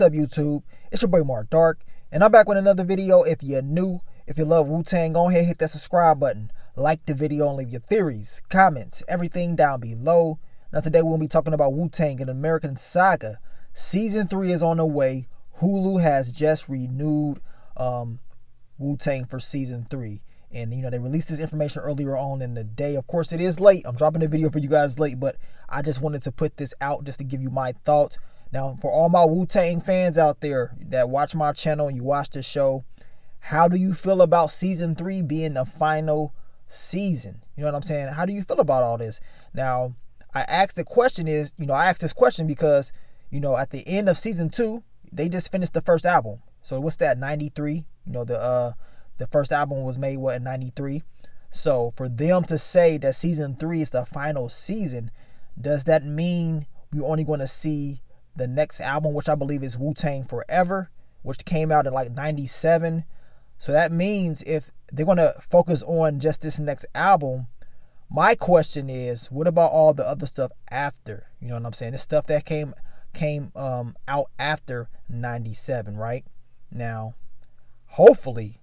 What's up, YouTube? It's your boy Mark Dark, and I'm back with another video. If you're new, if you love Wu-Tang, go ahead and hit that subscribe button. Like the video and leave your theories, comments, everything down below. Now today we'll be talking about Wu-Tang, an American Saga. Season 3 is on the way. Hulu has just renewed Wu-Tang for Season 3. And, they released this information earlier on in the day. Of course, it is late. I'm dropping the video for you guys late, but I just wanted to put this out just to give you my thoughts. Now, for all my Wu-Tang fans out there that watch my channel and you watch the show, how do you feel about Season 3 being the final season? You know what I'm saying? How do you feel about all this? Now, I asked this question because, at the end of Season 2, they just finished the first album. So what's that, 93? The first album was made, in 93? So for them to say that Season 3 is the final season, does that mean we're only going to see the next album, which I believe is Wu-Tang Forever, which came out in like 97? So that means if they're going to focus on just this next album, my question is, what about all the other stuff after? You know what I'm saying? This stuff that came out after 97, right? Now, hopefully,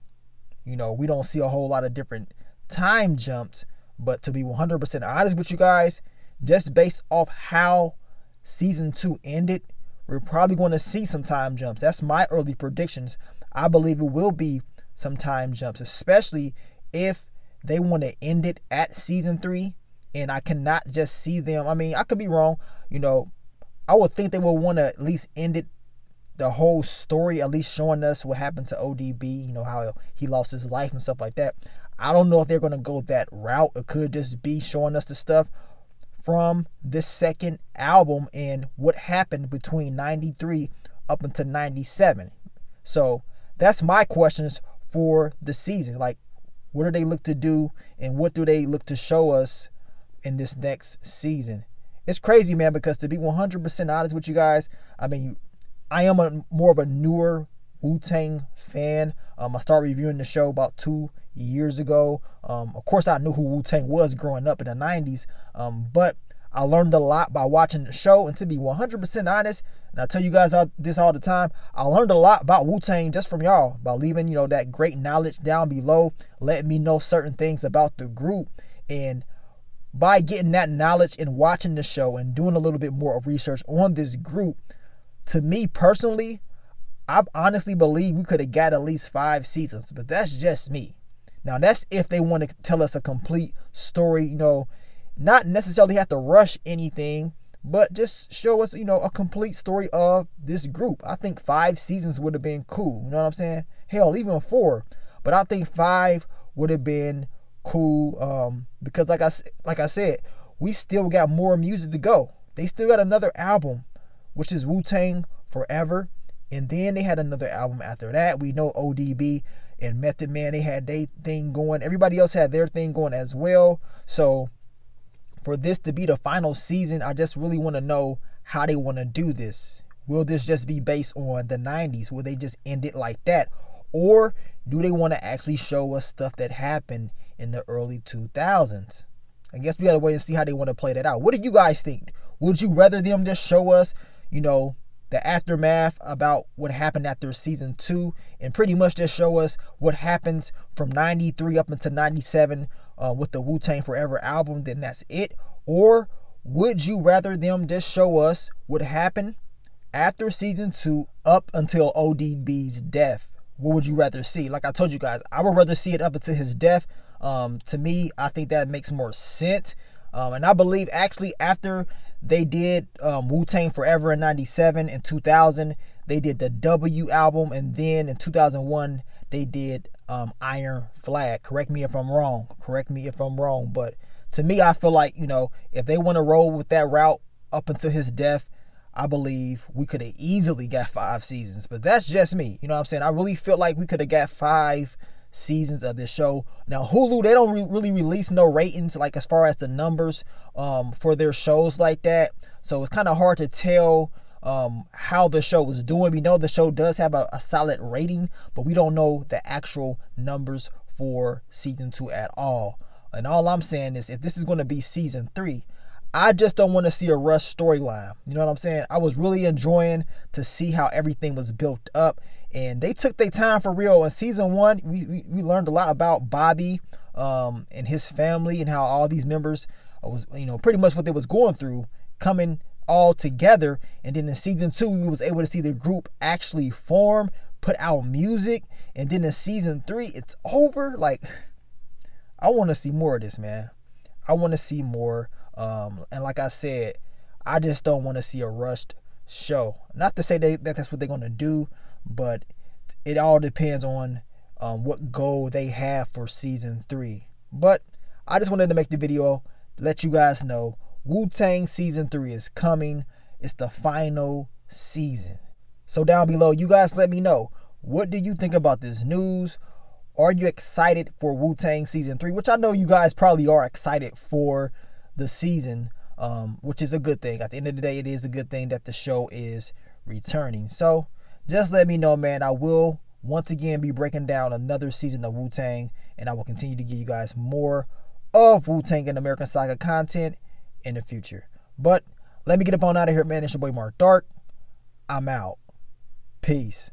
we don't see a whole lot of different time jumps, but to be 100% honest with you guys, just based off how Season 2 ended, we're probably going to see some time jumps. That's my early predictions. I believe it will be some time jumps, especially if they want to end it at Season 3, and I cannot just see them. I mean, I could be wrong. I would think they will want to at least end it, the whole story, at least showing us what happened to ODB, how he lost his life and stuff like that. I don't know if they're going to go that route. It could just be showing us the stuff from this second album and what happened between 93 up until 97. So that's my questions for the season. Like, what do they look to do and what do they look to show us in this next season? It's crazy, man, because to be 100% honest with you guys, I am more of a newer Wu-Tang fan. I started reviewing the show about 2 years ago. Of course, I knew who Wu-Tang was growing up in the 90s, but I learned a lot by watching the show. And to be 100% honest, and I tell you guys this all the time, I learned a lot about Wu-Tang just from y'all, by leaving that great knowledge down below, letting me know certain things about the group. And by getting that knowledge and watching the show and doing a little bit more of research on this group, to me personally, I honestly believe we could have got at least 5 seasons, but that's just me. Now, that's if they want to tell us a complete story, not necessarily have to rush anything, but just show us, a complete story of this group. I think 5 seasons would have been cool. You know what I'm saying? Hell, even 4. But I think 5 would have been cool because like I said, we still got more music to go. They still got another album, which is Wu-Tang Forever. And then they had another album after that. We know ODB and Method Man, they had their thing going. Everybody else had their thing going as well. So for this to be the final season, I just really want to know how they want to do this. Will this just be based on the 90s? Will they just end it like that? Or do they want to actually show us stuff that happened in the early 2000s? I guess we got to wait and see how they want to play that out. What do you guys think? Would you rather them just show us, the aftermath about what happened after Season 2 and pretty much just show us what happens from 93 up until 97 with the Wu-Tang Forever album, then that's it? Or would you rather them just show us what happened after Season 2 up until ODB's death? What would you rather see? Like I told you guys, I would rather see it up until his death. To me, I think that makes more sense. And I believe actually after they did Wu-Tang Forever in 97 and 2000, they did the W album, and then in 2001 they did Iron Flag. Correct me if I'm wrong, but to me, I feel like, if they want to roll with that route up until his death, I believe we could have easily got 5 seasons. But that's just me. You know what I'm saying? I really feel like we could have got 5 seasons of this show. Now, Hulu, they don't really release no ratings, like as far as the numbers for their shows like that. So it's kind of hard to tell how the show was doing. We know the show does have a solid rating, but we don't know the actual numbers for Season 2 at all. And all I'm saying is, if this is going to be Season 3, I just don't want to see a rush storyline. You know what I'm saying? I was really enjoying to see how everything was built up, and they took their time for real. In season 1, we learned a lot about Bobby and his family, and how all these members was, pretty much what they was going through, coming all together. And then in season 2, we was able to see the group actually form, put out music, and then in season 3, it's over. Like, I want to see more of this, man. I want to see more. And like I said, I just don't want to see a rushed show. Not to say that that's what they're going to do, but it all depends on what goal they have for season 3. But I just wanted to make the video to let you guys know Wu-Tang season 3 is coming. It's the final season. So down below, you guys let me know, what do you think about this news? Are you excited for Wu-Tang season 3? Which I know you guys probably are excited for the season, which is a good thing. At the end of the day, it is a good thing that the show is returning. So just let me know, man. I will once again be breaking down another season of Wu-Tang, and I will continue to give you guys more of Wu-Tang and American Saga content in the future. But let me get up on out of here, man. It's your boy Mark Dark. I'm out. Peace.